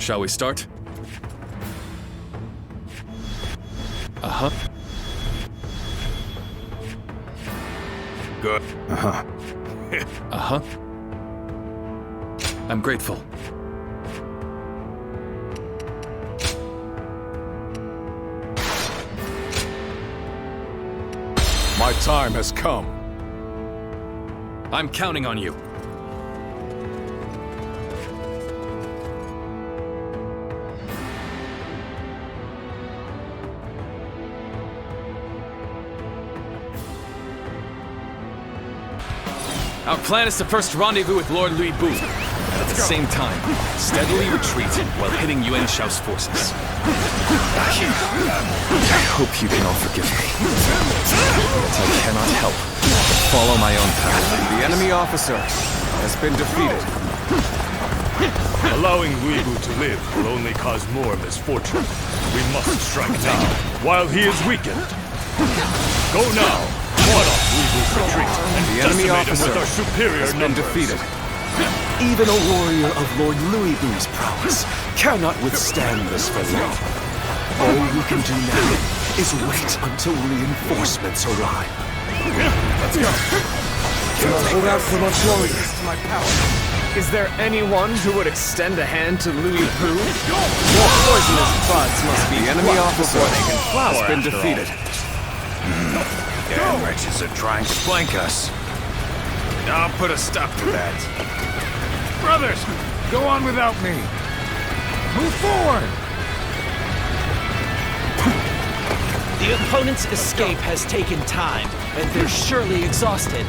Shall we start? Uh-huh. Good. Uh-huh. Uh-huh. I'm grateful. My time has come. I'm counting on you. Our plan is to first rendezvous with Lord Louis Bu. At the same time, steadily retreat while hitting Yuan Shao's forces. I hope you can all forgive me. But I cannot help but follow my own path. The enemy officer has been defeated. Allowing Louis Bu to live will only cause more misfortune. We must strike now, while he is weakened. Go now! Ward off Louis Bu's retreat and the enemy officer with our superior has been numbers. defeated. Even a warrior of Lord Louis Bu's prowess cannot withstand this for long. All we can do now is wait until reinforcements arrive. Let's go! Cannot hold out for much longer. My power. Is there anyone who would extend a hand to Louis Bu? More poisonous buds must be The enemy plucked officer before they can flower has been after all. defeated. Damn wretches are trying to flank us. I'll put a stop to that. Brothers, go on without me. Move forward! The opponent's escape has taken time, and they're surely exhausted.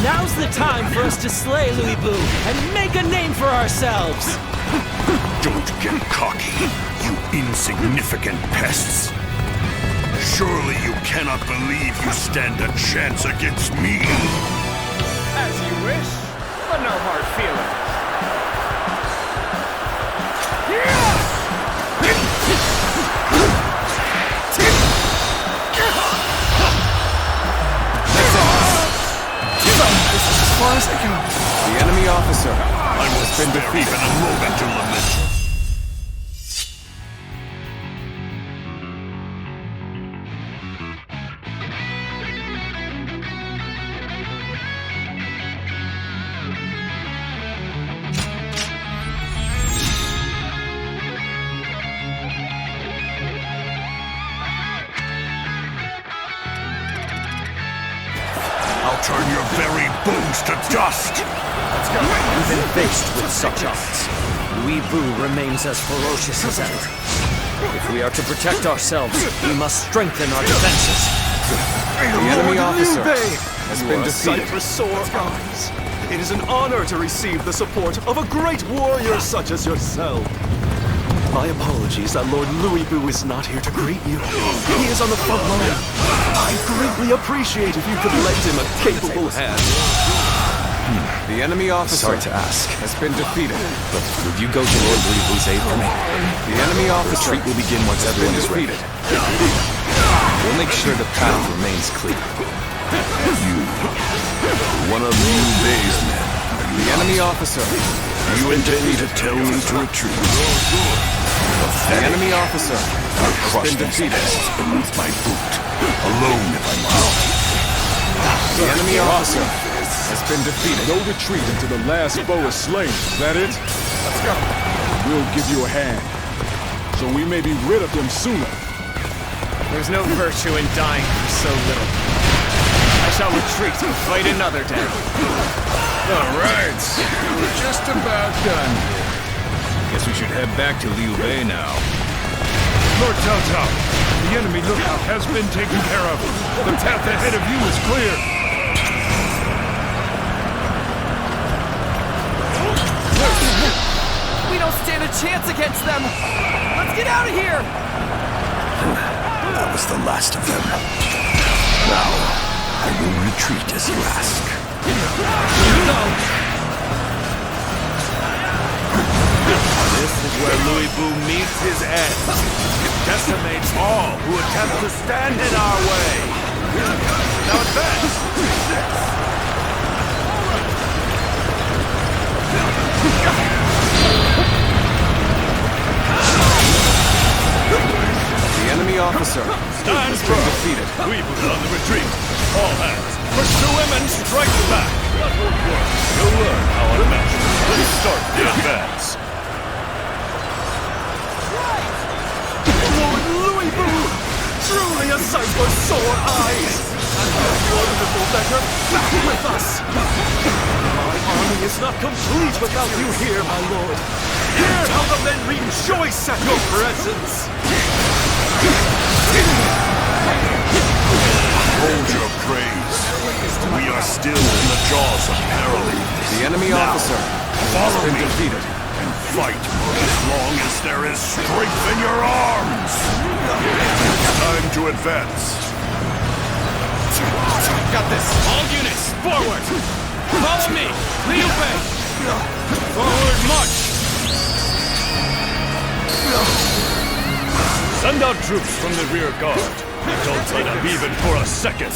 Now's the time for us to slay Louis Bu and make a name for ourselves! Don't get cocky, you insignificant pests. Surely you cannot believe you stand a chance against me. As you wish, but no hard feelings. This is as far as they go. The enemy officer I will has been spare defeated. even a moment to lament. I'll turn your very bones to dust! Even faced with such odds, Louis Bu remains as ferocious as ever. If we are to protect ourselves, we must strengthen our defenses. The enemy officer has been A sight defeated. for sore eyes. It is an honor to receive the support of a great warrior such as yourself. My apologies that Lord Louis Bu is not here to greet you. He is on the front line. I'd greatly appreciate if you could lend him a capable hand. The enemy officer Sorry to ask, has been defeated. but would you go to Lord Louis Bu's aid for me? The enemy officer Retreat will begin once has been everyone is ready. defeated. We'll make sure the path remains clear. One of Liu Bei's men. The enemy officer You intend to tell me to retreat. The enemy officer I'll has crush been these defeated. pests beneath my boot. Alone if I must. The enemy officer has been defeated. No retreat until the last foe is slain. Is that it? Let's go. We'll give you a hand, so we may be rid of them sooner. There's no virtue in dying for so little. I shall retreat and fight another day. All right, we're just about done. Guess we should head back to Liu Bei now. Lord Cao Cao, the enemy lookout has been taken care of. The path ahead of you is clear. We don't stand a chance against them! Let's get out of here! That was the last of them. Now, I will retreat as you ask. This is where Louis Bu meets his end. Decimates all who attempt to stand in our way. Now advance! start the advance. Lord Louis Boo! Truly a sight for sore eyes! Wonderful that you're back with us! My army is not complete without you here, my lord. Hear how the men rejoice at your presence! Hold your praise. We are still in the jaws of peril. The enemy officer Follow has been me defeated. and fight as long as there is strength in your arms. It's time to advance. Got this. All units, forward! Follow me! Liu Bei! Forward march! Send out troops from the rear guard. Don't let up even for a second.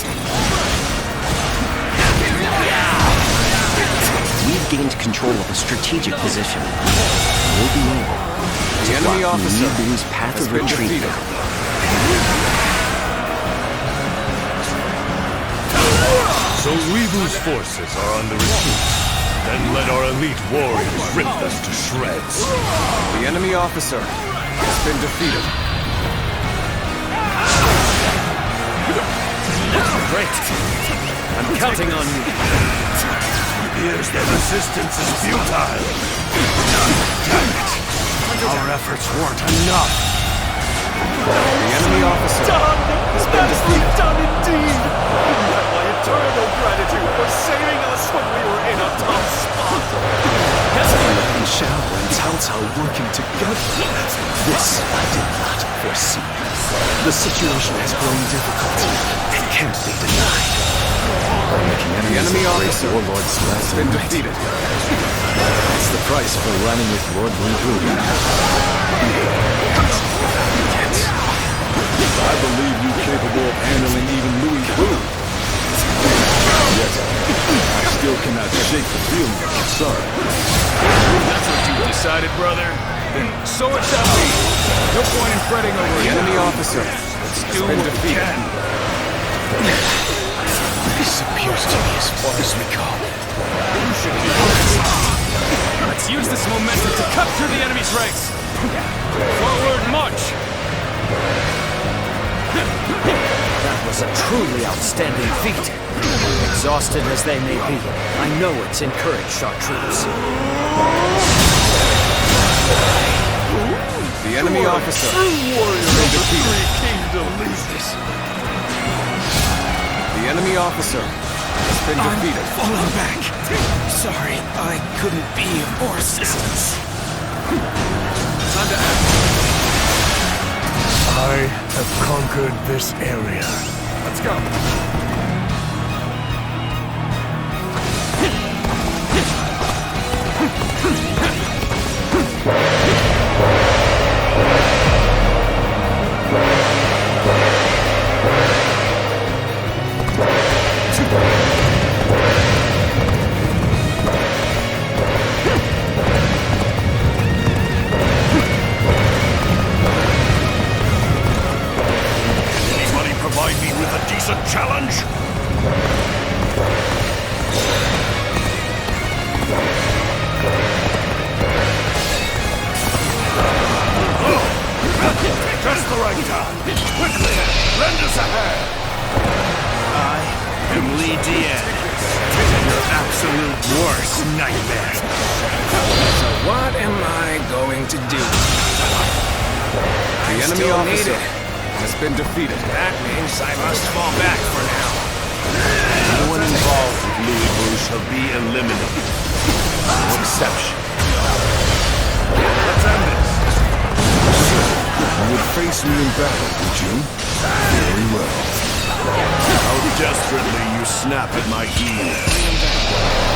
We've gained control of a strategic position. We'll be able The enemy officer Liu Bu's path has of been retreat. defeated. So Weebu's forces are on the retreat. Then let our elite warriors rip them to shreds. The enemy officer has been defeated. Great! I'm counting on you. Appears their resistance is futile. Damn it! Our efforts weren't enough. The enemy officer has been defeated. Done indeed! You have my eternal gratitude for saving us when we were in a tough spot! And Xiao and Cao Cao working together. This I did not foresee. The situation has grown difficult. It can't be denied. The enemy officer has been defeated. It's the price for running with Lord Louis. I believe you capable of handling even Louis Boo. Yet, I still cannot shake the feeling of concern. That's what you decided, brother? Then so it shall be. No point in fretting over The it. enemy officer has been defeated. This appears to be as far as we go. Let's use this momentum to cut through the enemy's ranks. Forward march! That was a truly outstanding feat. Exhausted as they may be, I know it's encouraged our troops. The enemy officer has been defeated. The enemy officer has been defeated. Falling back. Sorry, I couldn't be of more assistance. I have conquered this area. Let's go. Anybody provide me with a decent challenge? Just the right time. Quickly, lend us a hand. I am Li Dian, your absolute worst nightmare. So what am I going to do? The enemy officer has been defeated. That means I must fall back for now. Anyone involved with Louis Boo shall be eliminated. No exception. Let's end this. You would face me in battle, would you? Very well. How desperately you snap at my heels.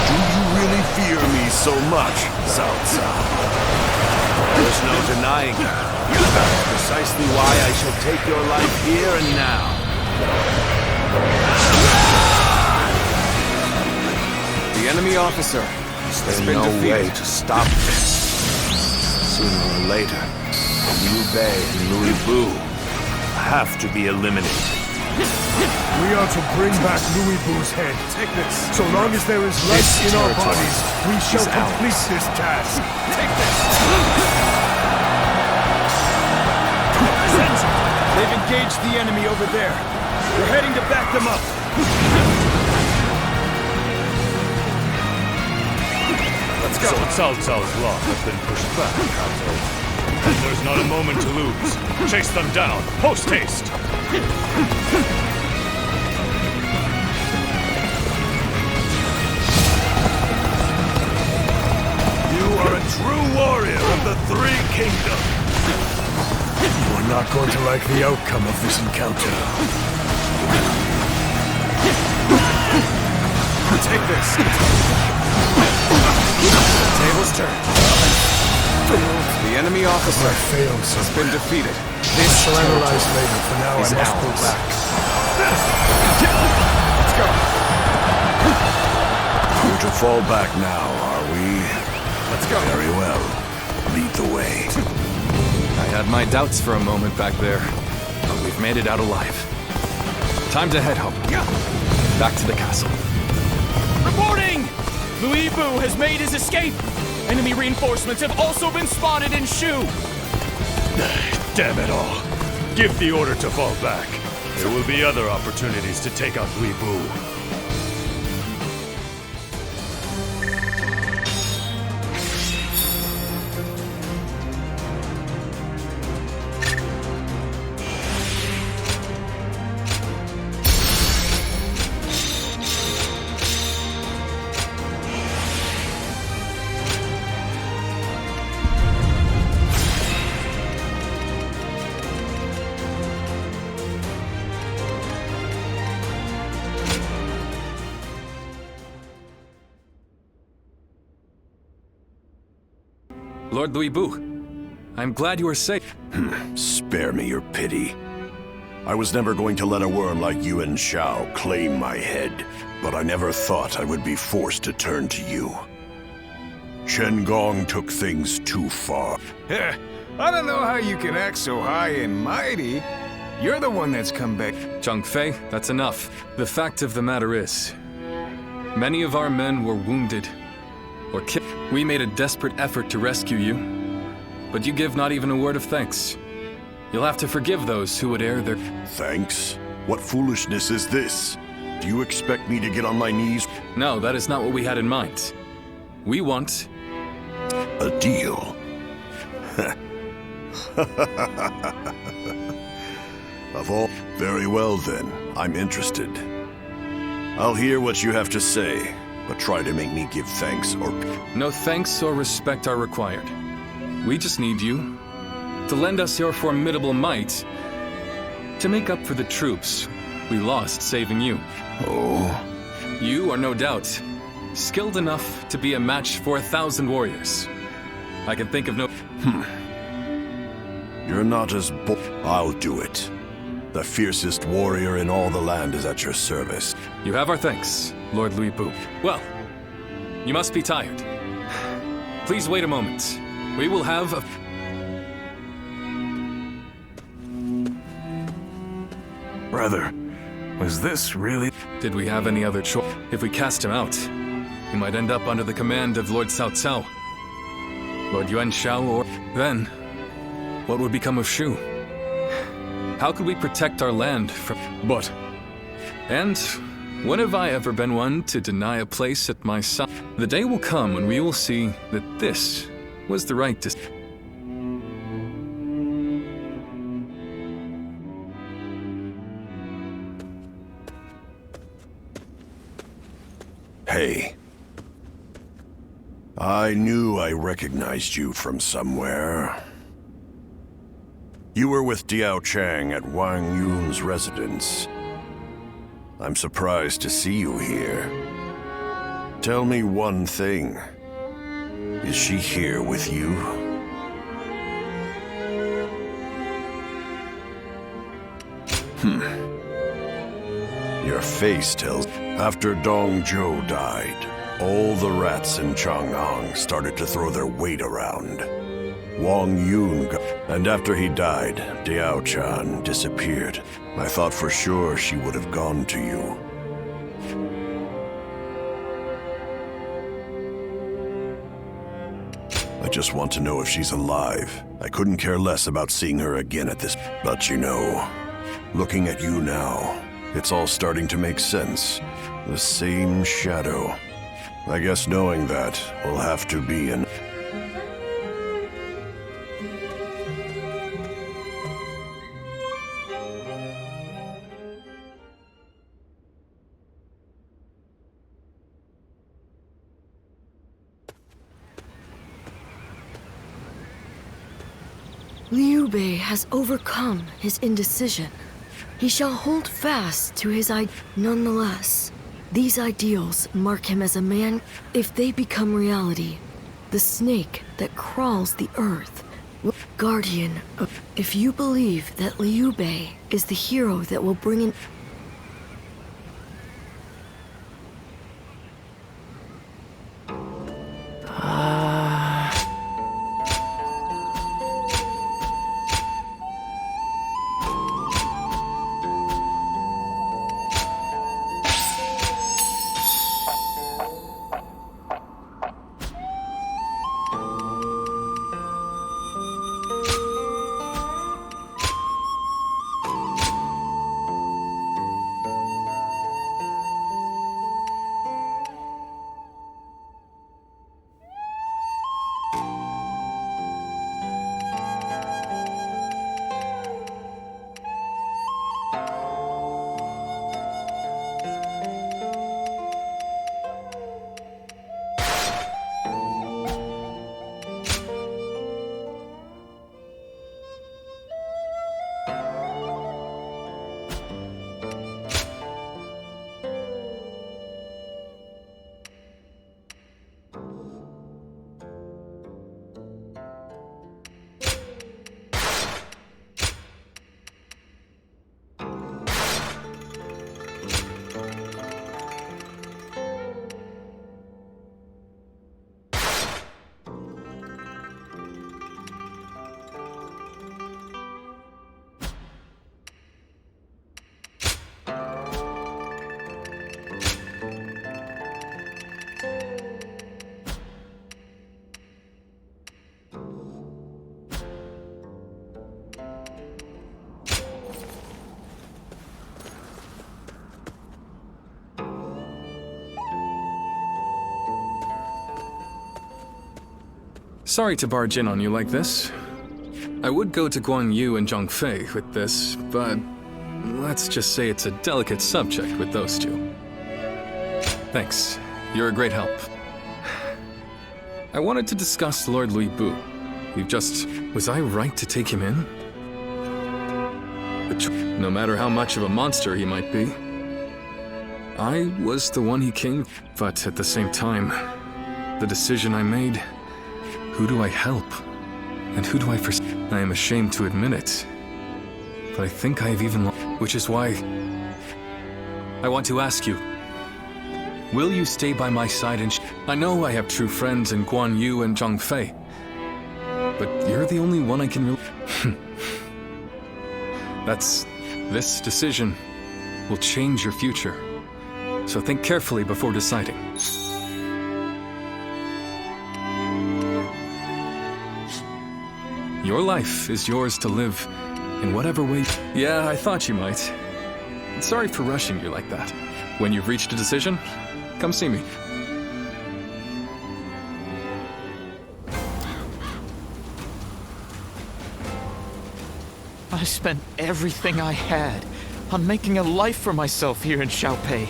Do you really fear me so much, Cao Cao? There's no denying it. That's precisely why I shall take your life here and now. The enemy officer has There's been no way defeated. to stop this. Sooner or later, Liu Bei and Louis Boo have to be eliminated. We are to bring back Louis Boo's head. Take this. So long as there is life in our bodies, we shall complete this task. Take this. They've engaged the enemy over there. We're heading to back them up. Let's go. So Cao Cao's law has been pushed back, Council. And there's not a moment to lose. Chase them down. Post haste. You are a true warrior of the Three Kingdoms. You are not going to like the outcome of this encounter. Take this. Tables turned. The enemy officer Fails. has been defeated. This shall analyze later. For now, I must pull back. Let's go. We're to fall back now, are we? Let's go. Very well. Lead the way. I had my doubts for a moment back there, but we've made it out alive. Time to head home. Back to the castle. Reporting! Louis Bu has made his escape! Enemy reinforcements have also been spotted in Shu! Damn it all. Give the order to fall back. There will be other opportunities to take out Louis Bu. Lord Louis Bu, I'm glad you are safe. Spare me your pity. I was never going to let a worm like you and Xiao claim my head, but I never thought I would be forced to turn to you. Shen Gong took things too far. I don't know how you can act so high and mighty. You're the one that's come back. Zhang Fei, that's enough. The fact of the matter is, many of our men were wounded or killed. We made a desperate effort to rescue you, but you give not even a word of thanks. You'll have to forgive those who would err their... Thanks? What foolishness is this? Do you expect me to get on my knees? No, that is not what we had in mind. We want... A deal? Of all... Very well then, I'm interested. I'll hear what you have to say, but try to make me give thanks or... No thanks or respect are required. We just need you to lend us your formidable might to make up for the troops we lost saving you. Oh? You are no doubt skilled enough to be a match for 1,000 warriors. I can think of no... You're not as I'll do it. The fiercest warrior in all the land is at your service. You have our thanks, Lord Louis Bu. Well, you must be tired. Please wait a moment. We will have a... Brother, was this really... Did we have any other choice? If we cast him out, he might end up under the command of Lord Cao Cao, Lord Yuan Shao, or... Then, what would become of Shu? How could we protect our land from... But... And when have I ever been one to deny a place at my side? The day will come when we will see that this was the right decision. Hey. I knew I recognized you from somewhere. You were with Diao Chang at Wang Yun's residence. I'm surprised to see you here. Tell me one thing. Is she here with you? Your face tells... After Dong Zhou died, all the rats in Chang'an started to throw their weight around. Wang Yun and after he died, Diao-chan disappeared. I thought for sure she would have gone to you. I just want to know if she's alive. I couldn't care less about seeing her again at this. But you know, looking at you now, it's all starting to make sense. The same shadow. I guess knowing that will have to be an... Liu Bei has overcome his indecision. He shall hold fast to his Nonetheless, these ideals mark him as a man. If they become reality, the snake that crawls the earth, guardian of... If you believe that Liu Bei is the hero that will bring in... Sorry to barge in on you like this. I would go to Guan Yu and Zhang Fei with this, but let's just say it's a delicate subject with those two. Thanks. You're a great help. I wanted to discuss Lord Lui Bu. We've just... Was I right to take him in? No matter how much of a monster he might be, I was the one he came... But at the same time, the decision I made... Who do I help? And who do I I am ashamed to admit it. But I think I have even... Which is why... I want to ask you. Will you stay by my side and... I know I have true friends in Guan Yu and Zhang Fei. But you're the only one I can... This decision will change your future. So think carefully before deciding. Your life is yours to live in whatever way... Yeah, I thought you might. Sorry for rushing you like that. When you've reached a decision, come see me. I spent everything I had on making a life for myself here in Xiapi.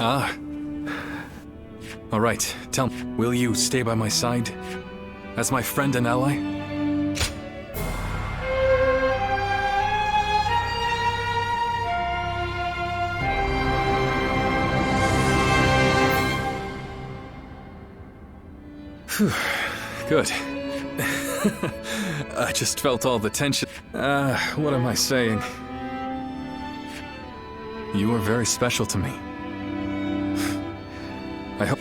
Ah. All right, tell me, will you stay by my side? As my friend and ally? Phew. Good. I just felt all the tension. What am I saying? You are very special to me. I hope...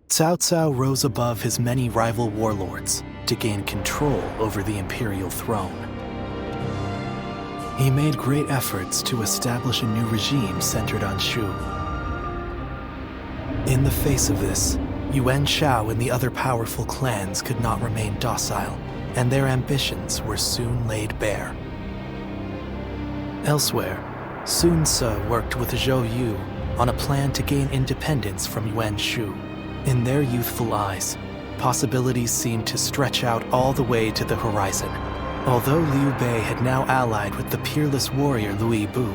Cao Cao rose above his many rival warlords to gain control over the Imperial throne. He made great efforts to establish a new regime centered on Shu. In the face of this, Yuan Shao and the other powerful clans could not remain docile, and their ambitions were soon laid bare. Elsewhere, Sun Ce worked with Zhou Yu on a plan to gain independence from Yuan Shu. In their youthful eyes, possibilities seemed to stretch out all the way to the horizon. Although Liu Bei had now allied with the peerless warrior Louis Bu,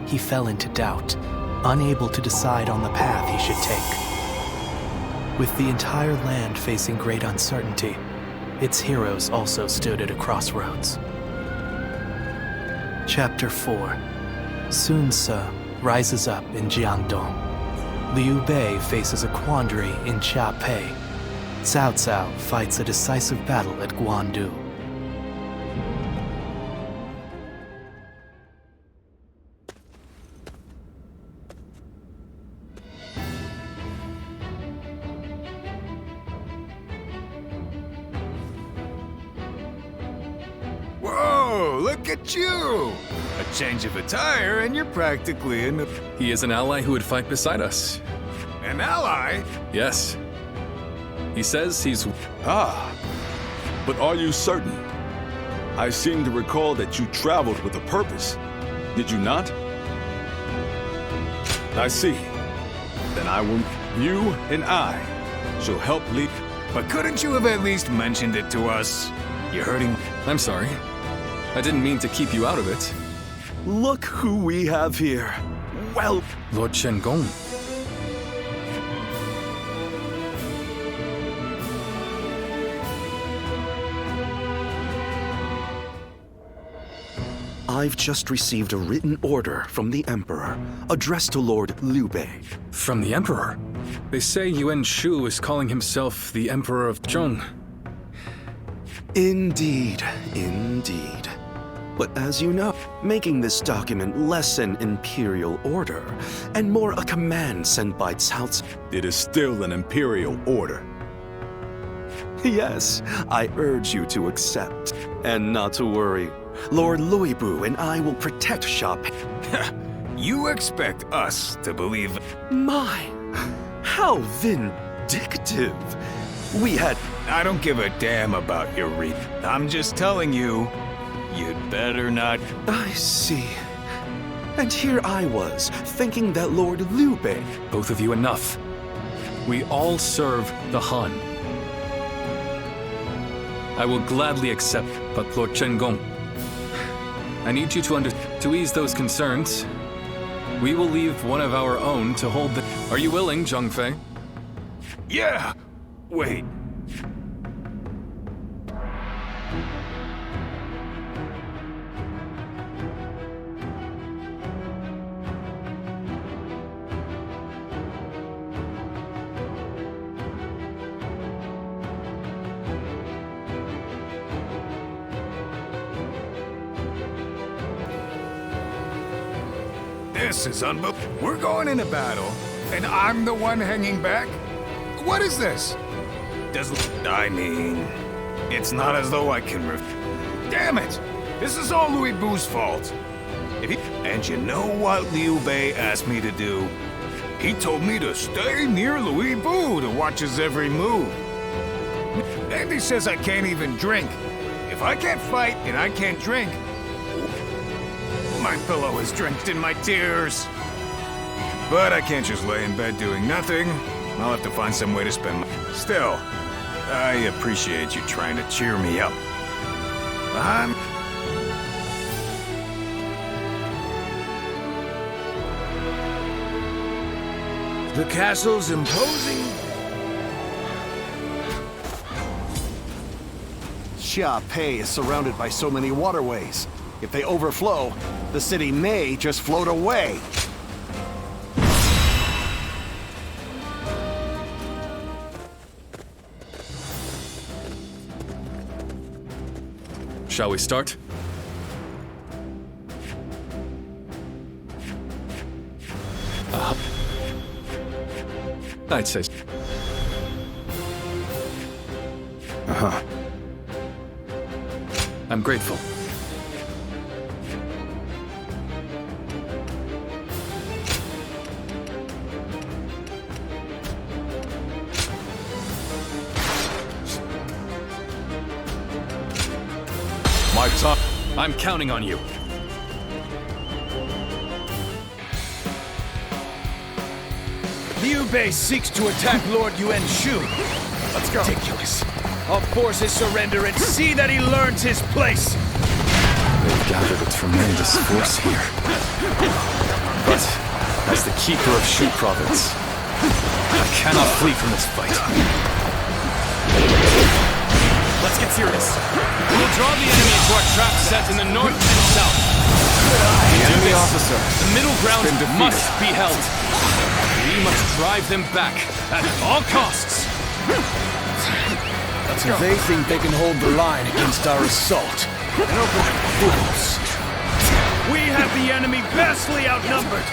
he fell into doubt, unable to decide on the path he should take. With the entire land facing great uncertainty, its heroes also stood at a crossroads. Chapter 4. Sun Ce rises up in Jiangdong. Liu Bei faces a quandary in Xiapi. Cao Cao fights a decisive battle at Guandu. Whoa, look at you! A change of attire and you're practically in the... He is an ally who would fight beside us. An ally? Yes. He says he's... Ah, but are you certain? I seem to recall that you traveled with a purpose. Did you not? I see. Then I will... You and I shall help lead... But couldn't you have at least mentioned it to us? You're hurting... I'm sorry. I didn't mean to keep you out of it. Look who we have here. Well... Lord Shen-gong. I've just received a written order from the Emperor, addressed to Lord Liu Bei. From the Emperor? They say Yuan Shu is calling himself the Emperor of Zhong. Indeed, indeed. But as you know, making this document less an imperial order and more a command sent by Cao Cao. It is still an imperial order. Yes, I urge you to accept. And not to worry. Lord Louis Bu and I will protect Xiapi. You expect us to believe... My, how vindictive. We had... I don't give a damn about your read. I'm just telling you, you'd better not... I see. And here I was, thinking that Lord Liu Bei... Both of you enough. We all serve the Han. I will gladly accept, but Lord Shen-gong, I need you to ease those concerns. We will leave one of our own to hold the... Are you willing, Zhang Fei? Yeah! Wait. This is unbelievable. We're going into battle, and I'm the one hanging back? What is this? I mean, it's not as though I can Damn it! This is all Louis Bu's fault. And you know what Liu Bei asked me to do? He told me to stay near Louis Boo to watch his every move. And he says I can't even drink. If I can't fight and I can't drink, my pillow is drenched in my tears. But I can't just lay in bed doing nothing. I'll have to find some way to spend my... Still, I appreciate you trying to cheer me up. The castle's imposing. Xiapi is surrounded by so many waterways. If they overflow, the city may just float away. Shall we start? I'd say. I'm grateful. Mark's up. I'm counting on you. Liu Bei seeks to attack Lord Yuan Shu. Let's go. Ridiculous. I'll force his surrender and see that he learns his place. They've gathered a tremendous force here. But, as the keeper of Shu province, I cannot flee from this fight. Let's get serious. We'll draw the enemy into our trap set in the north and south. The enemy officer. The middle ground must be held. We must drive them back at all costs. Let's go. They think they can hold the line against our assault. And open fools. We have the enemy vastly outnumbered.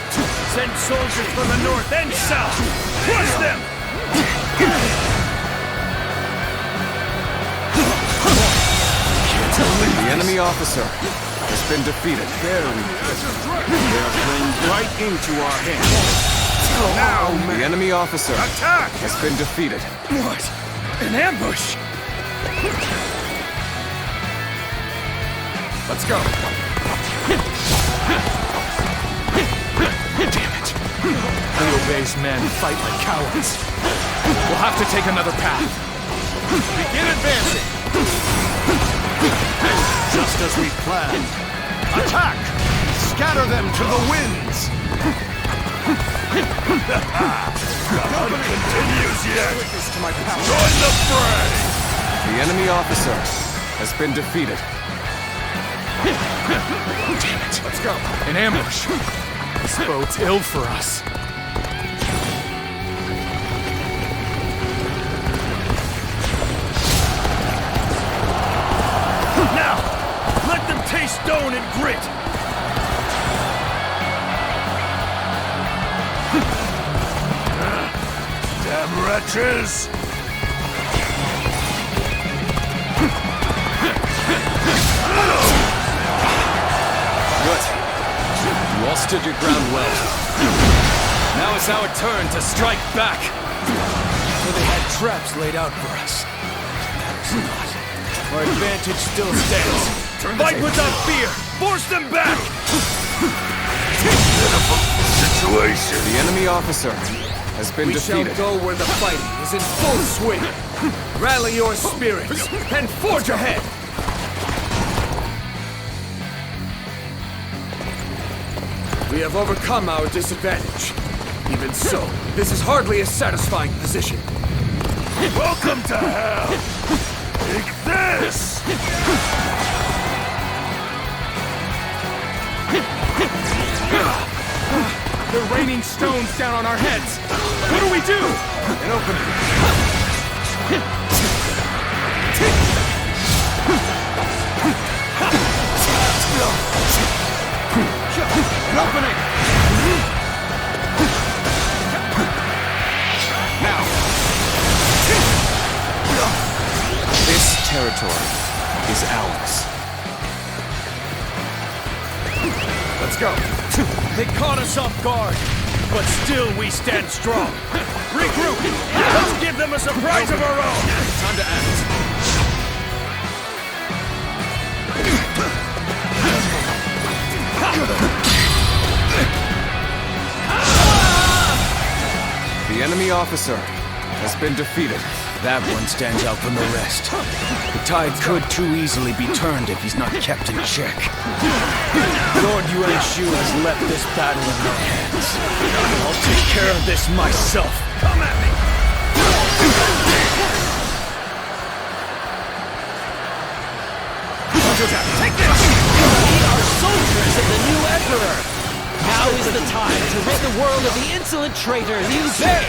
Send soldiers from the north and south. Crush them! The enemy officer has been defeated. Very good. They are playing right into our hands. Now, the enemy officer attack! has been defeated. What? An ambush! Let's go. Damn it. Liu Bei's men fight like cowards. We'll have to take another path. Begin advancing. Just as we planned. Attack! Scatter them to the winds! Nothing continues yet. Join the fray! The enemy officer has been defeated. Damn it. Let's go. An ambush. This bodes ill for us. Now, let them taste stone and grit. Damn wretches! Good. You all stood your ground well. Now it's our turn to strike back. So they had traps laid out for us. Not. Our advantage still stands. Fight without fear! Force them back! Situation. The enemy officer has been defeated. We shall go where the fighting is in full swing. Rally your spirits and forge ahead. We have overcome our disadvantage. Even so, this is hardly a satisfying position. Welcome to hell! Take this! They're raining stones down on our heads. What do we do? An opening. An opening. Now. This territory is ours. Let's go. They caught us off guard. but still we stand strong. Regroup! Let's give them a surprise of our own! Time to act. The enemy officer has been defeated. That one stands out from the rest. The tide could too easily be turned if he's not kept in check. Lord Yuan-Shu has left this battle in my hands. I'll take care of this myself. Come at me! Take this! We are soldiers of the new Emperor! Now is the time to rid the world of the insolent traitor Liu Bei!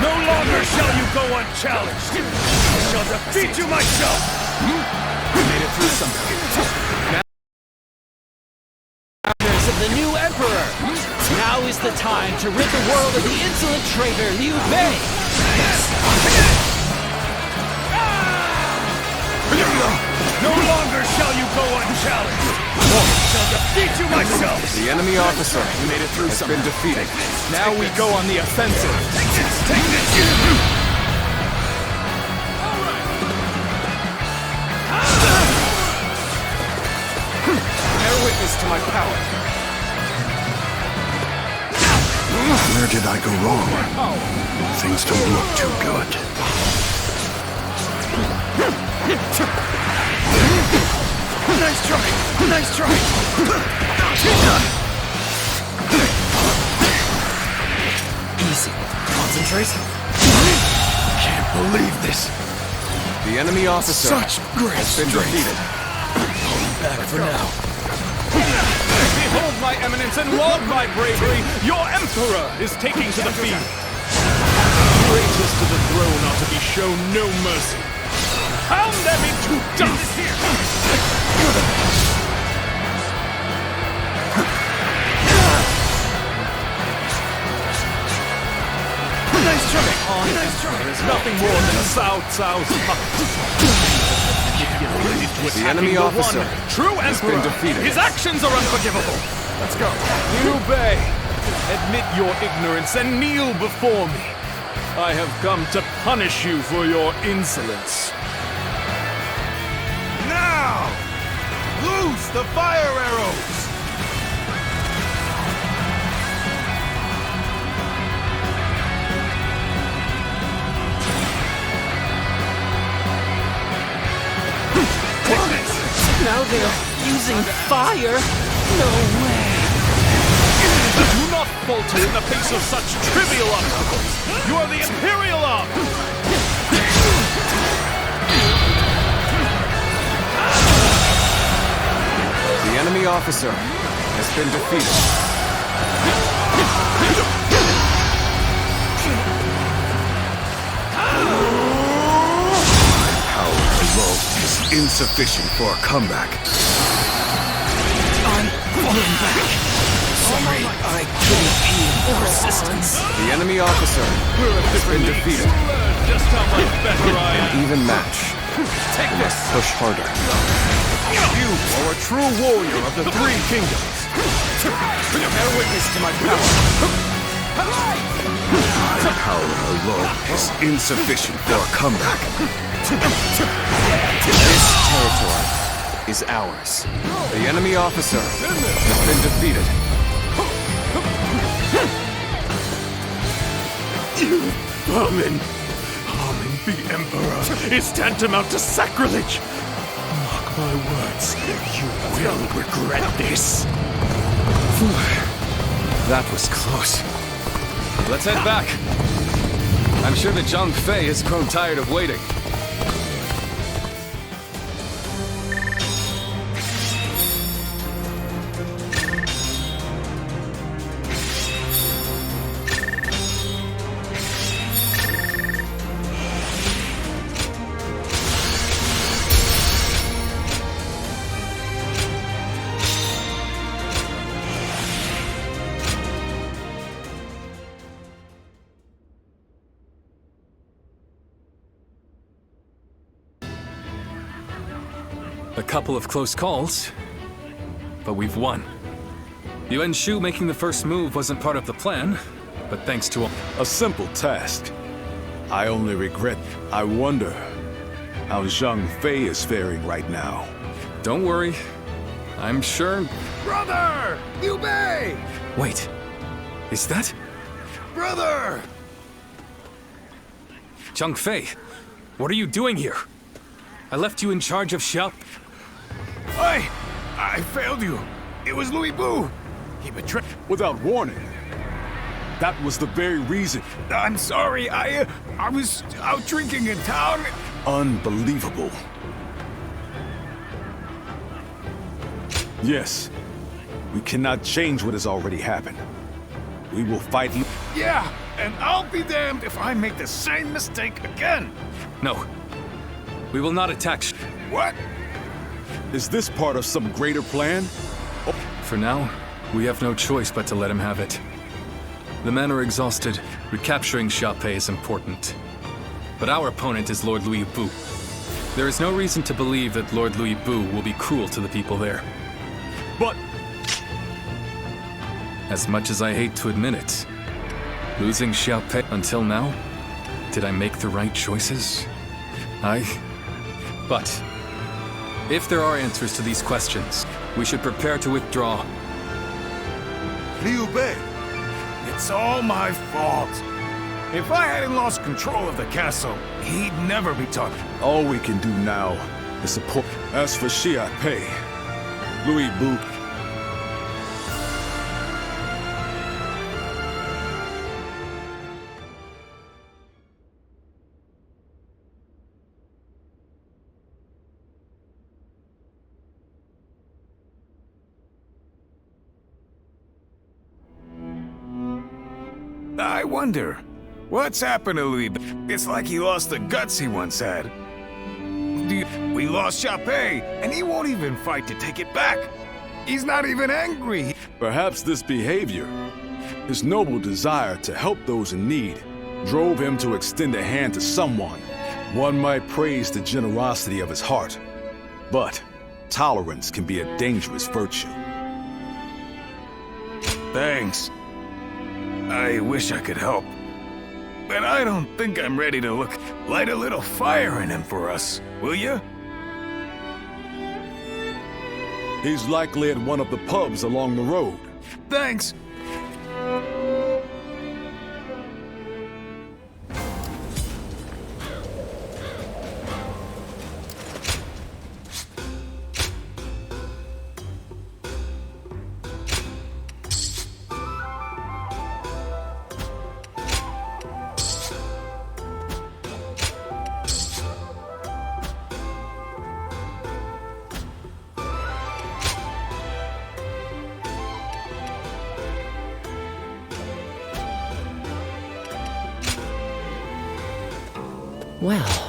No longer shall you go unchallenged! I shall defeat you myself! Made it through something. Of the new Emperor! Now is the time to rid the world of the insolent traitor Liu Bei! No longer shall you go unchallenged! I shall defeat you myself! The enemy officer made it through has been defeated. Now we go on the offensive. Take this! Bear witness to my power. Where did I go wrong? Things don't look too good. Nice try! Nice try! Easy. Concentrate. Can't believe this! The enemy officer Such great has been strength. defeated. Back for now. Behold my eminence and laud my bravery! Your emperor is taking to the field! Traitors to the throne are to be shown no mercy. Pound them into dust! Nice try! Nice try! There is nothing more than Cao Cao's puppet. The enemy officer True has emperor! been defeated. His actions are unforgivable! Let's go. Liu Bei, admit your ignorance and kneel before me. I have come to punish you for your insolence. Now! Loose the fire arrows! Now they're using fire? No way! Do not falter in the face of such trivial obstacles! You are the Imperial army! The enemy officer has been defeated. Power alone is insufficient for a comeback. I'm falling back. Sorry, I couldn't be more resistance. The enemy officer has been defeated. Just how much better I am! Even match. Take this! Push harder. You are a true warrior of the Three Kingdoms! Bear witness to my power. My power alone is insufficient for a comeback. This territory is ours. The enemy officer has been defeated. You vermin! Harming the Emperor is tantamount to sacrilege! Mark my words, you will regret this! That was close. Let's head back. I'm sure that Zhang Fei has grown tired of waiting. A couple of close calls, but we've won. Yuan Shu making the first move wasn't part of the plan, but thanks to A simple task. I only regret. I wonder how Zhang Fei is faring right now. Don't worry. I'm sure... Brother! Liu Bei! Wait. Is that... Brother! Zhang Fei, what are you doing here? I left you in charge of Xiapi. I failed you. It was Louis Bu. He betrayed... Without warning. That was the very reason. I'm sorry. I was out drinking in town. Unbelievable. Yes. We cannot change what has already happened. We will fight. Yeah, and I'll be damned if I make the same mistake again. No. We will not attack What? Is this part of some greater plan? For now, we have no choice but to let him have it. The men are exhausted. Recapturing Xiapi is important. But our opponent is Lord Louis Bu. There is no reason to believe that Lord Louis Bu will be cruel to the people there. But... As much as I hate to admit it, losing Xiapi until now, did I make the right choices? But, if there are answers to these questions, we should prepare to withdraw. Liu Bei, it's all my fault. If I hadn't lost control of the castle, he'd never be talking. all we can do now is support. As for Xiapi, Louis Bu... I wonder, what's happened to Louis? It's like he lost the guts he once had. We lost Xiapi, and he won't even fight to take it back. He's not even angry. Perhaps this behavior, his noble desire to help those in need, drove him to extend a hand to someone. One might praise the generosity of his heart, but tolerance can be a dangerous virtue. Thanks. I wish I could help. But I don't think I'm ready to light a little fire in him for us, will you? He's likely at one of the pubs along the road. Thanks. Well...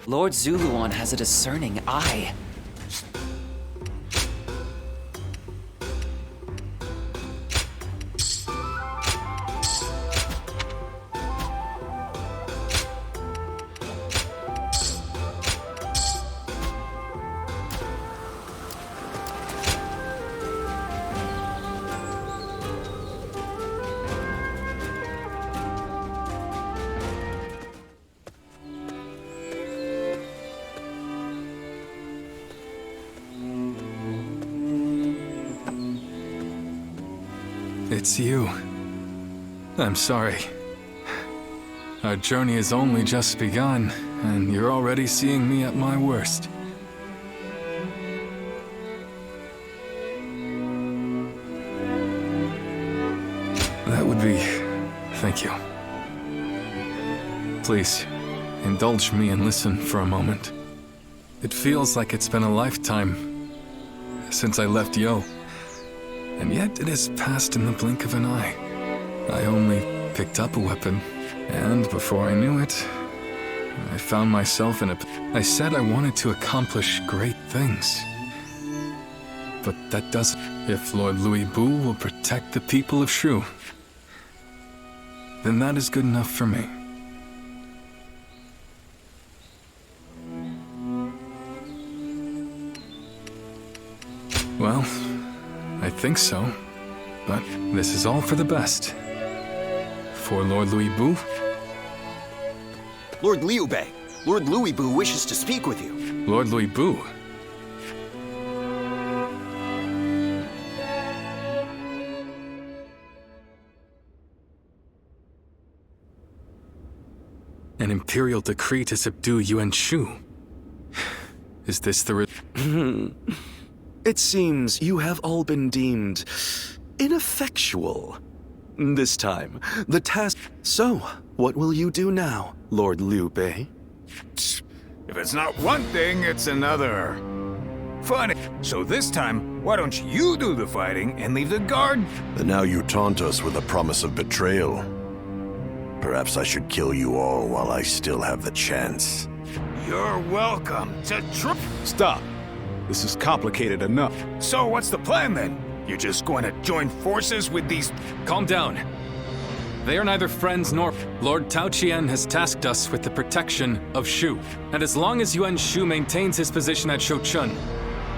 Lord Zuluan has a discerning eye. it's you. I'm sorry. Our journey has only just begun, and you're already seeing me at my worst. That would be... thank you. Please, indulge me and listen for a moment. It feels like it's been a lifetime since I left Yo, and yet it has passed in the blink of an eye. I only picked up a weapon, and before I knew it, I found myself in a... I said I wanted to accomplish great things. But that doesn't... If Lord Louis Bu will protect the people of Shu, then that is good enough for me. Well, I think so, but this is all for the best. For Lord Louis Bu. Lord Liu Bei, Lord Louis Bu wishes to speak with you. Lord Louis Bu? An Imperial decree to subdue Yuan Shu. Is this the It seems you have all been deemed ineffectual. This time, the task... So, what will you do now, Lord Liu Bei? If it's not one thing, it's another. Funny. So this time, why don't you do the fighting and leave the guard? And now you taunt us with a promise of betrayal. Perhaps I should kill you all while I still have the chance. You're welcome to Stop. This is complicated enough. So what's the plan then? You're just going to join forces with these... Calm down. They are neither friends nor... Lord Tao Qian has tasked us with the protection of Shu. And as long as Yuan Shu maintains his position at Shouchun,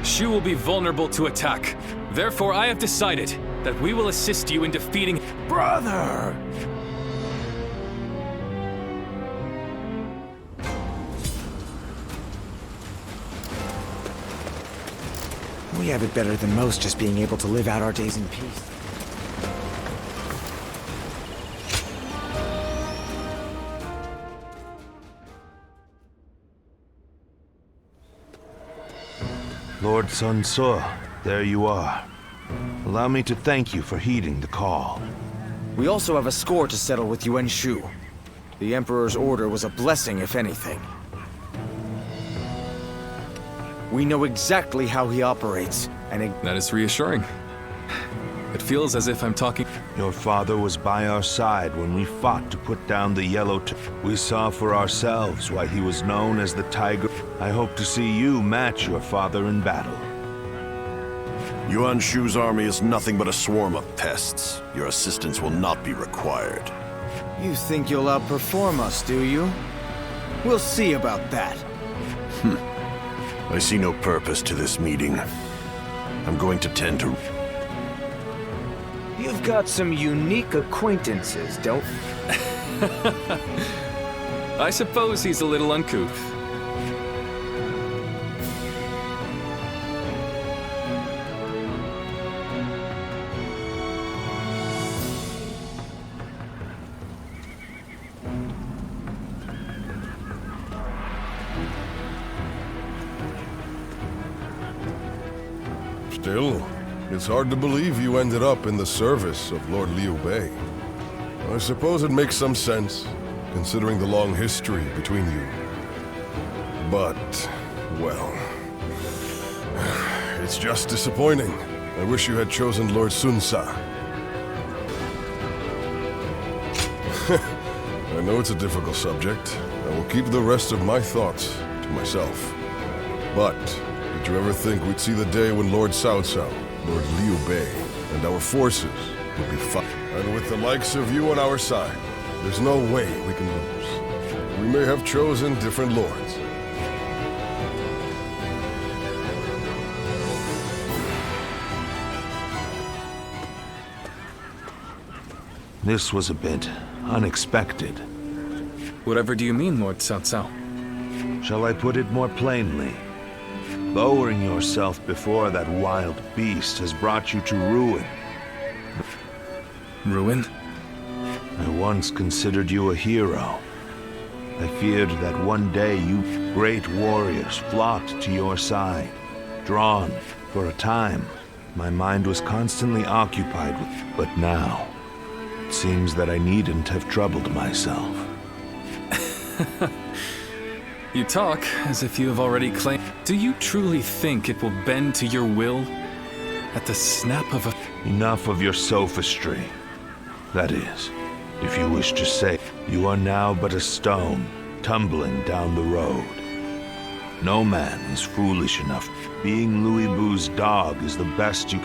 Shu will be vulnerable to attack. Therefore, I have decided that we will assist you in defeating... Brother! We have it better than most, just being able to live out our days in peace. Lord Sun Ce, there you are. Allow me to thank you for heeding the call. We also have a score to settle with Yuan Shu. The Emperor's order was a blessing, if anything. We know exactly how he operates, and That is reassuring. It feels as if I'm talking... Your father was by our side when we fought to put down the Yellow We saw for ourselves why he was known as the Tiger. I hope to see you match your father in battle. Yuan Shu's army is nothing but a swarm of pests. Your assistance will not be required. You think you'll outperform us, do you? We'll see about that. I see no purpose to this meeting. I'm going to tend to... You've got some unique acquaintances, don't... I suppose he's a little uncouth. Still, it's hard to believe you ended up in the service of Lord Liu Bei. I suppose it makes some sense, considering the long history between you. But, well... it's just disappointing. I wish you had chosen Lord Sun Ce. I know it's a difficult subject. I will keep the rest of my thoughts to myself. But... did you ever think we'd see the day when Lord Cao Cao, Lord Liu Bei, and our forces would be fighting? And with the likes of you on our side, there's no way we can lose. We may have chosen different lords. This was a bit unexpected. Whatever do you mean, Lord Cao Cao? Shall I put it more plainly? Lowering yourself before that wild beast has brought you to ruin. Ruin? I once considered you a hero. I feared that one day you great warriors flocked to your side, drawn for a time. My mind was constantly occupied with, but now, it seems that I needn't have troubled myself. You talk as if you have already claimed. Do you truly think it will bend to your will at the snap of a... Enough of your sophistry. That is, if you wish to say, you are now but a stone, tumbling down the road. No man is foolish enough. Being Louis Bu's dog is the best you...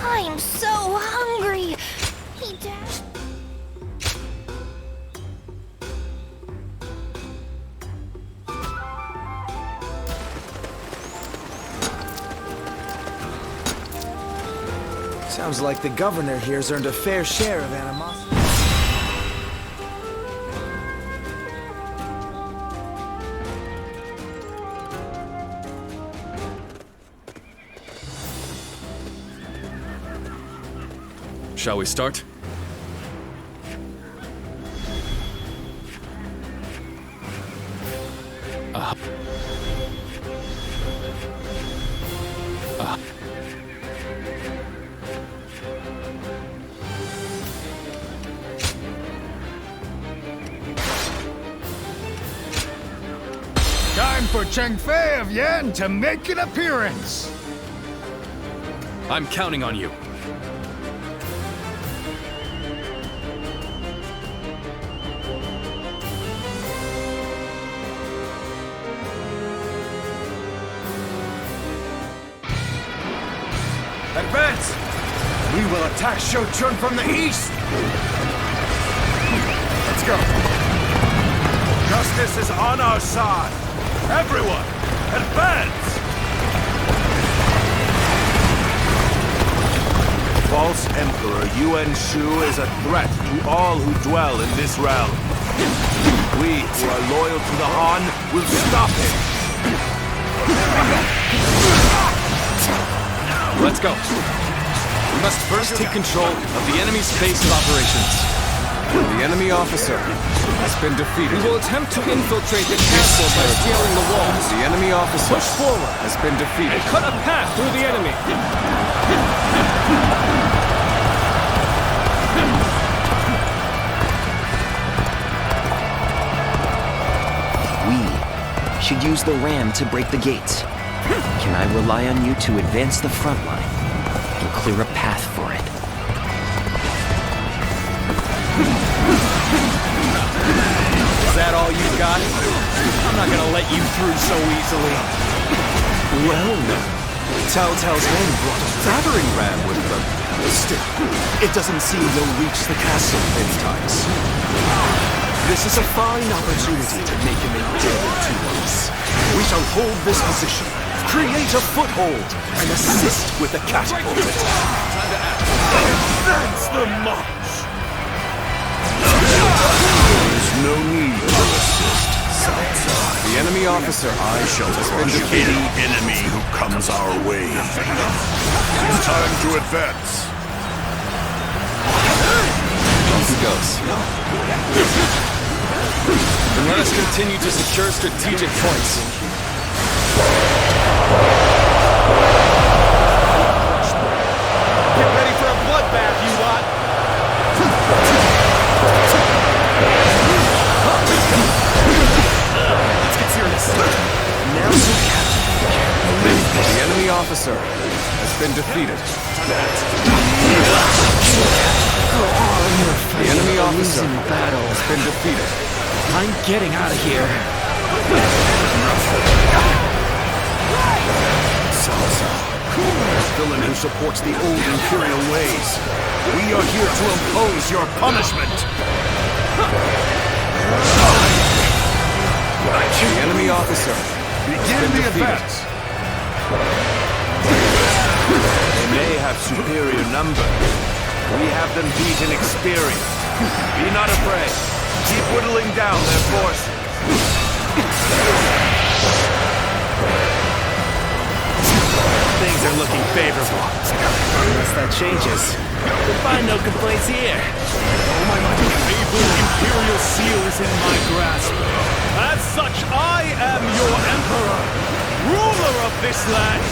I'm so hungry. He dashed. Sounds like the governor here's earned a fair share of animosity. Shall we start? Time for Cheng Fei of Yan to make an appearance! I'm counting on you. Advance! We will attack Shouchun from the east! Let's go! Justice is on our side! Everyone, advance! False Emperor Yuan Shu is a threat to all who dwell in this realm. We who are loyal to the Han will stop him! Let's go. We must first take control of the enemy's base of operations. The enemy officer has been defeated. We will attempt to infiltrate the castle by scaling the walls. The enemy officer Push forward has been defeated. and cut a path through the enemy. We should use the ram to break the gates. Can I rely on you to advance the front line and clear a path for it? Is that all you got? I'm not gonna let you through so easily. Well, Cao Cao's men brought a battering ram with them. Still, it doesn't seem they'll reach the castle anytime soon. This is a fine opportunity to make him indebted to us. We shall hold this position, create a foothold, and assist with the catapult attack. Advance the march! There's no need to assist. The enemy officer I shall crush any enemy who comes our way. Time to advance. Off he goes. Then let us continue to secure strategic points. Get ready for a bloodbath, you lot! Let's get serious. Now's your captain. The enemy officer has been defeated. The enemy officer has been defeated. I'm getting out of here. Villain who supports the old Imperial ways. We are here to impose your punishment. The enemy officer Begin the advance. They may have superior number, We have them beat in experience. Be not afraid. Keep whittling down their forces. Things are looking favorable. Unless that changes, we'll find no complaints here. Oh my God, the fabled Imperial seal is in my grasp. As such, I am your Emperor, ruler of this land.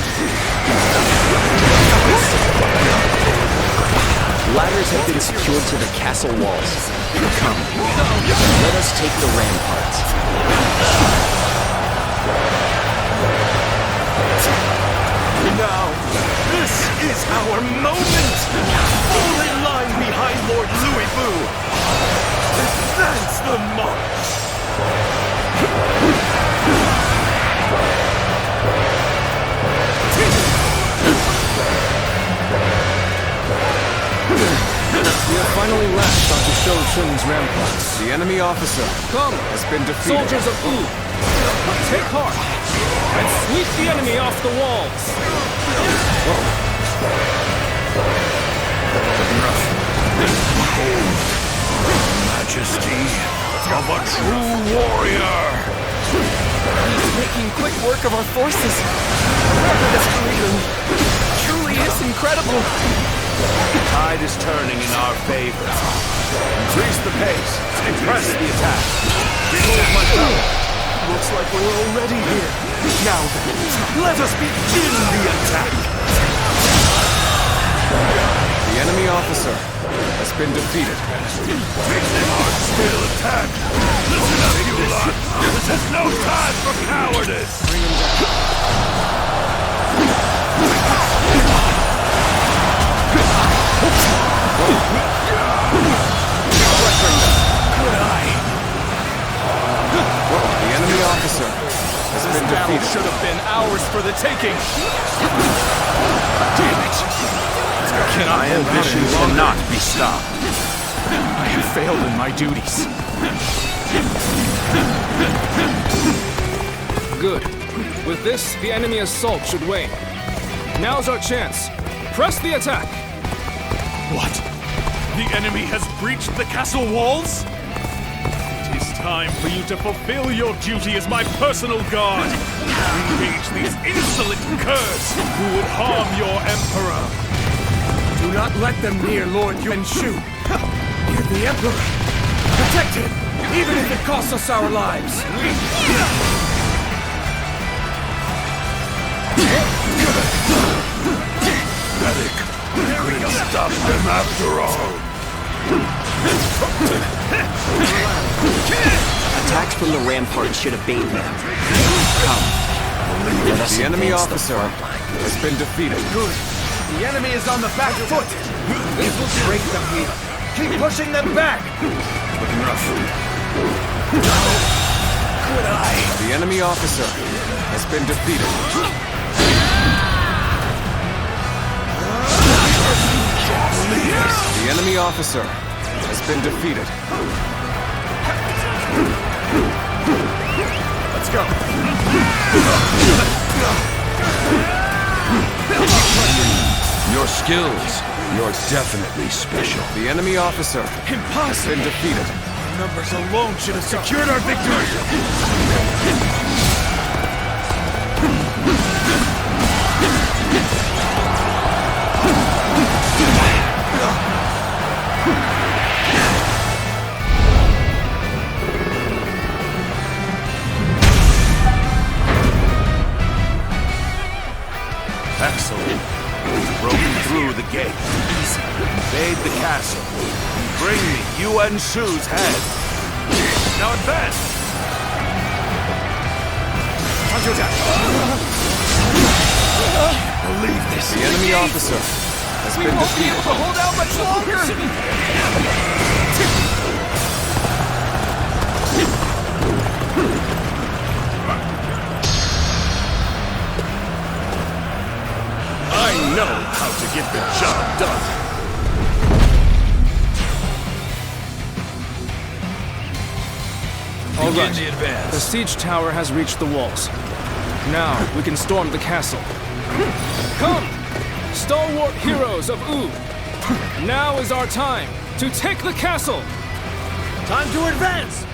Ladders have been secured to the castle walls. Come, let us take the ramparts. Now, this is our moment! Fall in line behind Lord Louis Bu! Advance the march! We have finally latched onto Shouchun's ramparts. The enemy officer has been defeated. Soldiers of Wu, take heart and sweep the enemy off the walls. Majesty of a true warrior! He's making quick work of our forces. This freedom truly is incredible. The tide is turning in our favor. Increase the pace and press the attack. Behold my power. Looks like we're already here. Now then, let us begin the attack. The enemy officer has been defeated. Still attack! Listen up, you lot! This is no time for cowardice! The enemy officer has been defeated. Should have been ours for the taking. Damn it! My ambitions cannot be stopped. I have failed in my duties. Good. With this, the enemy assault should wane. Now's our chance. Press the attack! What? The enemy has breached the castle walls? It is time for you to fulfill your duty as my personal guard. Engage these insolent curs who would harm your emperor. Do not let them near Lord Yuan-Shu. Near the emperor. Protect him, even if it costs us our lives. Medic, we couldn't stop them after all. Attacks from the ramparts should abate now. Come, let us The enemy advance the officer front line. has been defeated. Good. The enemy is on the back foot. This will break them here. Keep pushing them back. Looking rough. Could I? The enemy officer has been defeated. The enemy officer has been defeated. Let's go. Your skills, you're definitely special. The enemy officer has been defeated. Numbers alone should have secured our victory. Excellent. We've broken through the gate. Invade the castle. Bring me Yuan-Shu's head. Now advance! Counterattack! Believe this. The enemy officer has been defeated. Hold out much longer! I know how to get the job done. All right. The siege tower has reached the walls. Now we can storm the castle. Come, stalwart heroes of Wu. Now is our time to take the castle! Time to advance!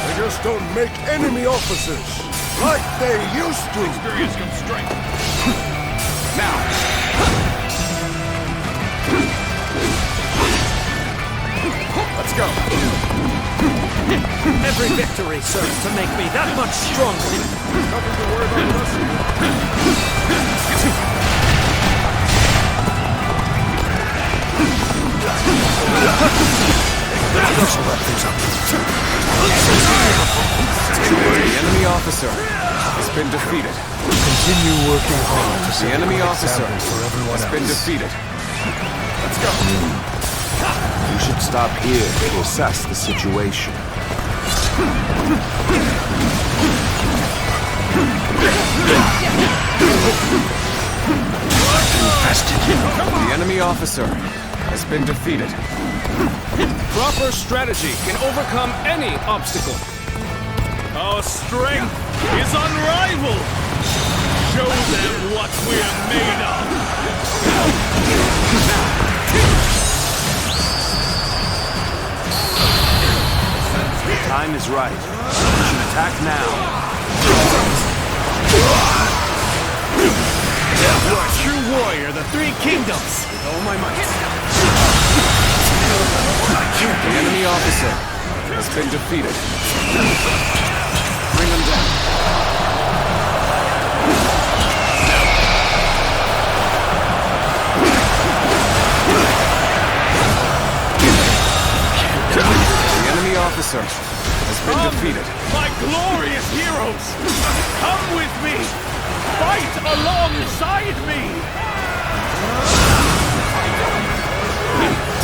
They just don't make enemy officers like they used to. Experience comes strength. Now. Let's go. Every victory serves to make me that much stronger. Nothing to worry about with us. Let's wrap things up. The enemy officer has been defeated. Continue working hard to The enemy officer for everyone has been defeated. Let's go. You should stop here to assess the situation. The enemy officer has been defeated. Proper strategy can overcome any obstacle. Our strength is unrivaled! Show them what we're made of! The time is right. We should attack now. You are a true warrior, the Three Kingdoms! With all my might. The enemy officer has been defeated. Bring him down. The enemy officer has been defeated. My glorious heroes! Come with me! Fight alongside me!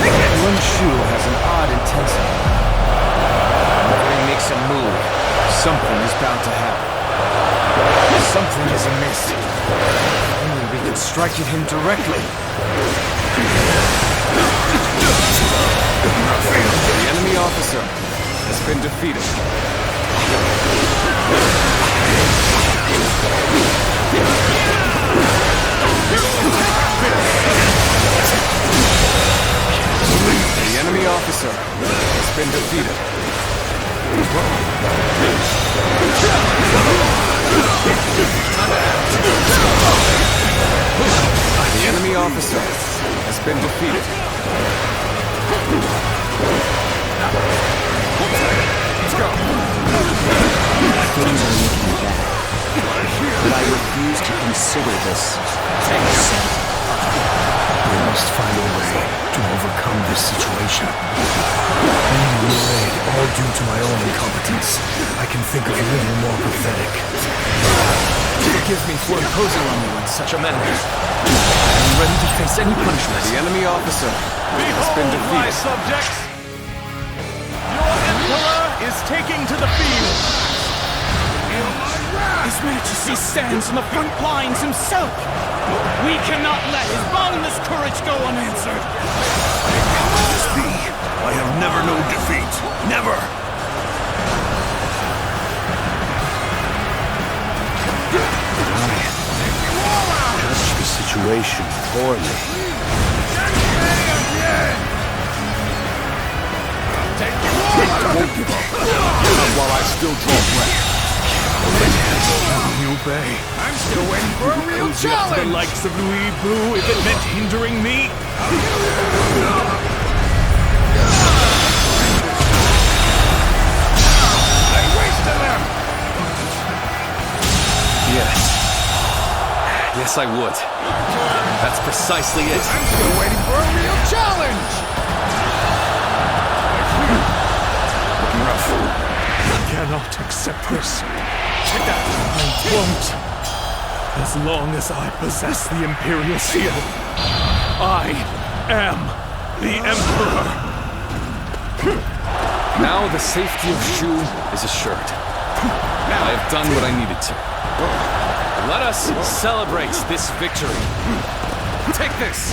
Yuan-Shu has an odd intensity. Whenever he makes a move, something is bound to happen. Something is amiss. If only we could strike at him directly. The enemy officer has been defeated. The enemy officer has been defeated. The enemy officer has been defeated. Let's go. Things are looking bad. But I refuse to consider this acceptable. We must find a way to overcome this situation. Only your aid, all due to my own incompetence. I can think of little more pathetic. Forgive me for imposing on you in such a manner. I am ready to face any punishment. The enemy officer has been defeated. My subjects! Your Emperor is taking to the field! His Majesty stands in the front lines himself! We cannot let his boundless courage go unanswered! Let this be. I have never known defeat. Never! Judge the situation poorly. Won't give up. Not while I still draw breath. You obey. I'm still waiting for a real challenge! The likes of Louis Bu, if it meant hindering me? I wasted them! Yes. Yes, I would. That's precisely it. I'm still waiting for a real challenge! Looking rough. I cannot accept this. I won't. As long as I possess the Imperial seal, I am the Emperor. Now the safety of Shu is assured. I have done what I needed to. Let us celebrate this victory. Take this!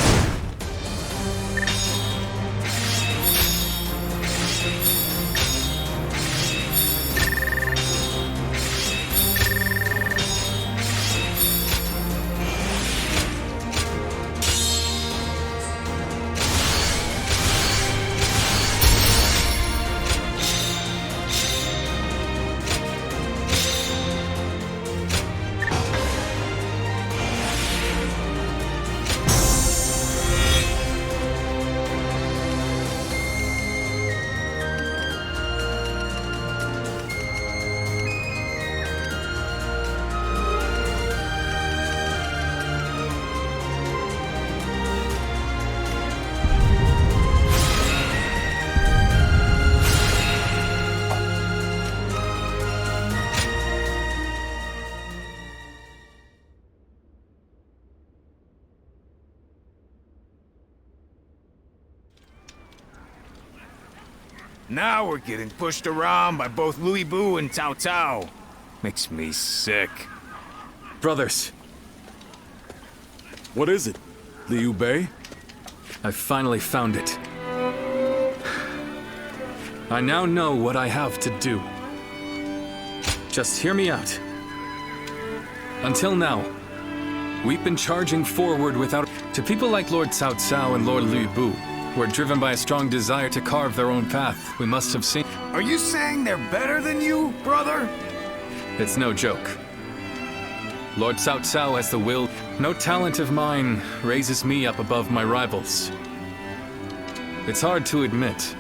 Now we're getting pushed around by both Louis Bu and Cao Cao. Makes me sick. Brothers. What is it, Liu Bei? I finally found it. I now know what I have to do. Just hear me out. Until now, we've been charging forward without... To people like Lord Cao Cao and Lord Louis Bu, who are driven by a strong desire to carve their own path, we must have seen... Are you saying they're better than you, brother? It's no joke. Lord Cao Cao has the will. No talent of mine raises me up above my rivals. It's hard to admit.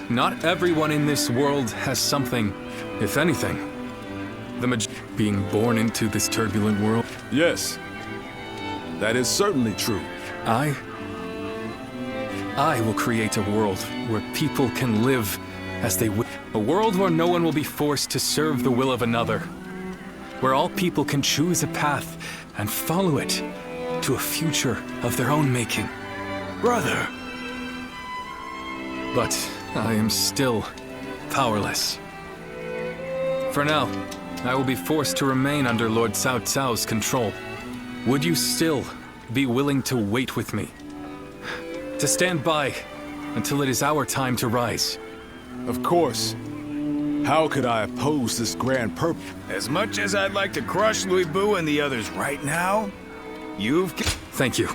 Not everyone in this world has something, if anything. Being born into this turbulent world. Yes. That is certainly true. I will create a world where people can live as they will. A world where no one will be forced to serve the will of another. Where all people can choose a path and follow it to a future of their own making. Brother! But I am still powerless. For now, I will be forced to remain under Lord Cao Cao's control. Would you still be willing to wait with me? To stand by until it is our time to rise? Of course. How could I oppose this grand purpose? As much as I'd like to crush Louis Bu and the others right now, you've... Thank you.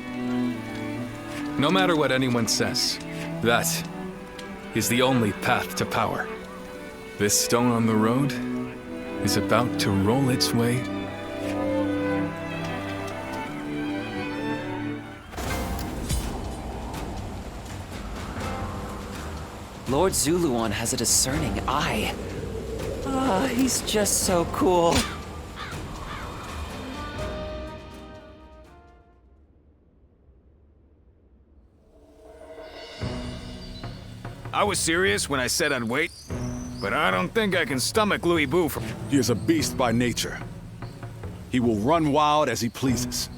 No matter what anyone says, that is the only path to power. This stone on the road is about to roll its way. Lord Zuluan has a discerning eye. Ah, he's just so cool. I was serious when I said I'd wait, but I don't think I can stomach Louis Bu from... He is a beast by nature. He will run wild as he pleases.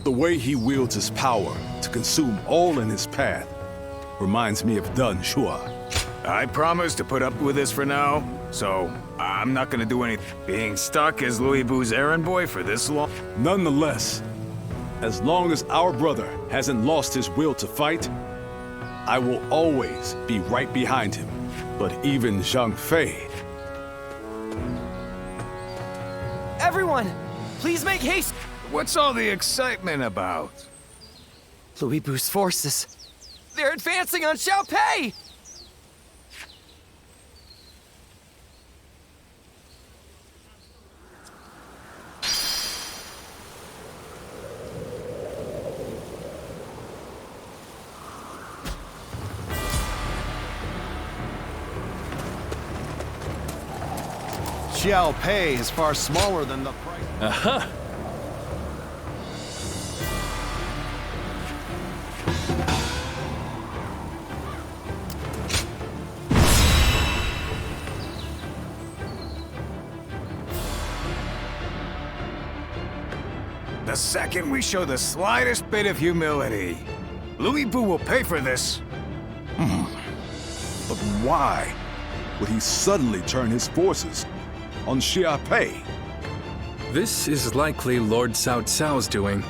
The way he wields his power to consume all in his path reminds me of Dun Shua. I promise to put up with this for now, so I'm not gonna do anything. Being stuck as Louis Bu's errand boy for this long... Nonetheless, as long as our brother hasn't lost his will to fight, I will always be right behind him. But even Zhang Fei... Everyone, please make haste! What's all the excitement about? Louis Bu's forces. They're advancing on Xiapi! Xiapi is far smaller than the price. Aha! The second we show the slightest bit of humility, Louis Bu will pay for this. But why would he suddenly turn his forces on Xiapi? This is likely Lord Cao Cao's doing.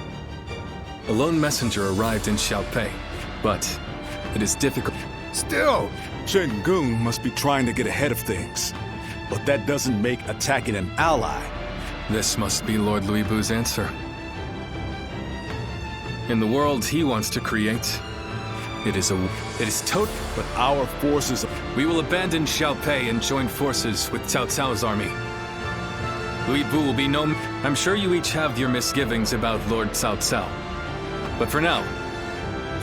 A lone messenger arrived in Xiapi, but it is difficult. Still, Chen Gong must be trying to get ahead of things. But that doesn't make attacking an ally. This must be Lord Louis Bu's answer. In the world he wants to create, it is total. But our forces... We will abandon Xiapi and join forces with Cao Cao's army. Louis Bu will be no... I'm sure you each have your misgivings about Lord Cao Cao. But for now,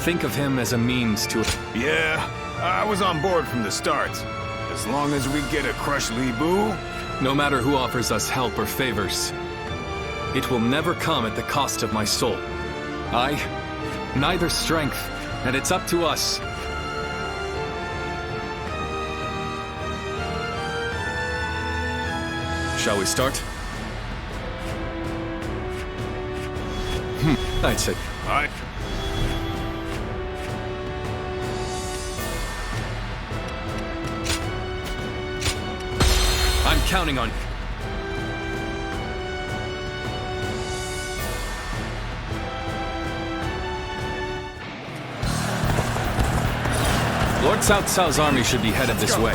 think of him as a means to... Yeah, I was on board from the start. As long as we get to crush Louis Bu... No matter who offers us help or favors, it will never come at the cost of my soul. Neither strength, and it's up to us. Shall we start? I'd say. Aye. counting on you. Lord Cao Cao's army should be headed this way.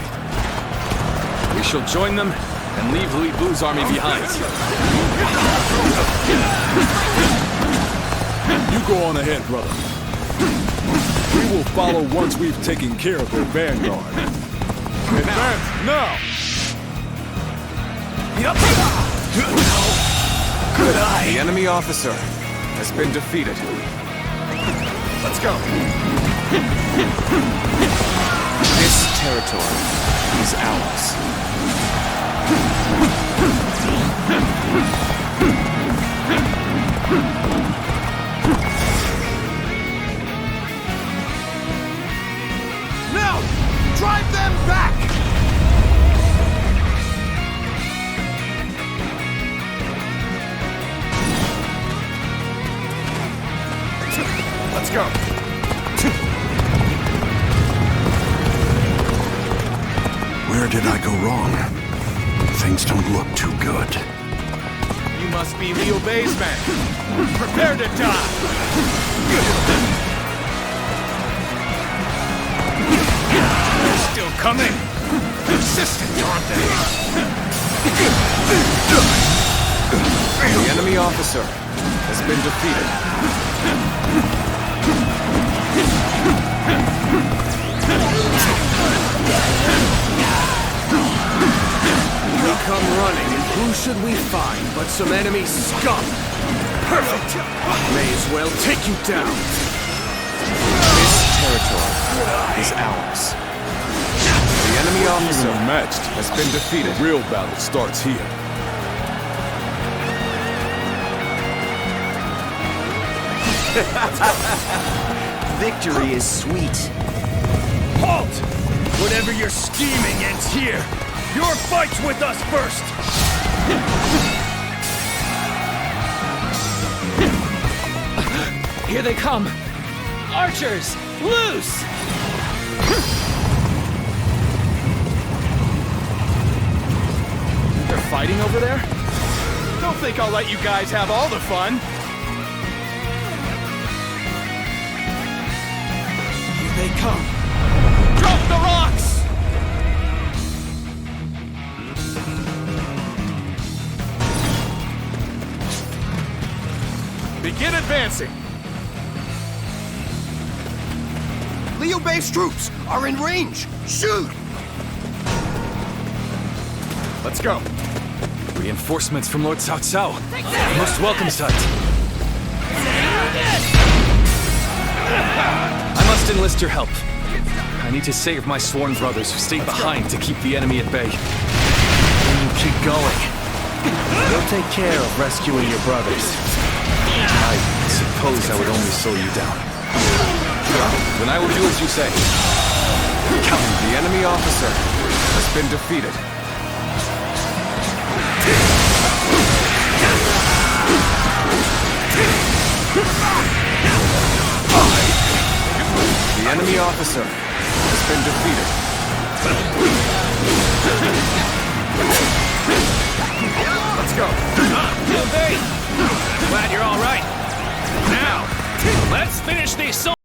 We shall join them and leave Louis Bu's army behind. You go on ahead, brother. We will follow once we've taken care of their vanguard. Advance now! Good eye! The enemy officer has been defeated. Let's go! This territory is ours. Now! Drive them back! Let's go! Where did I go wrong? Things don't look too good. You must be Liu Bei's men. Prepare to die! They're still coming! Persistent, aren't they? The enemy officer has been defeated. We come running, and who should we find but some enemy scum? Perfect! May as well take you down. This territory is ours. The enemy officer Matched. has been defeated. The real battle starts here. Victory is sweet. Halt! Whatever you're scheming ends here. Your fight's with us first! Here they come! Archers! Loose! They're fighting over there? Don't think I'll let you guys have all the fun! Here they come! Drop the rocks! Begin advancing! Liu Bei's troops are in range! Shoot! Let's go. Reinforcements from Lord Cao Cao. Most welcome sight. I must enlist your help. I need to save my sworn brothers who stayed behind to keep the enemy at bay. Then you keep going. We'll take care of rescuing your brothers. I suppose I would only slow you down. Then I will do as you say. The enemy officer has been defeated. The enemy officer has been defeated. Let's go. Liu Bei, glad you're all right. Now, let's finish these soldiers.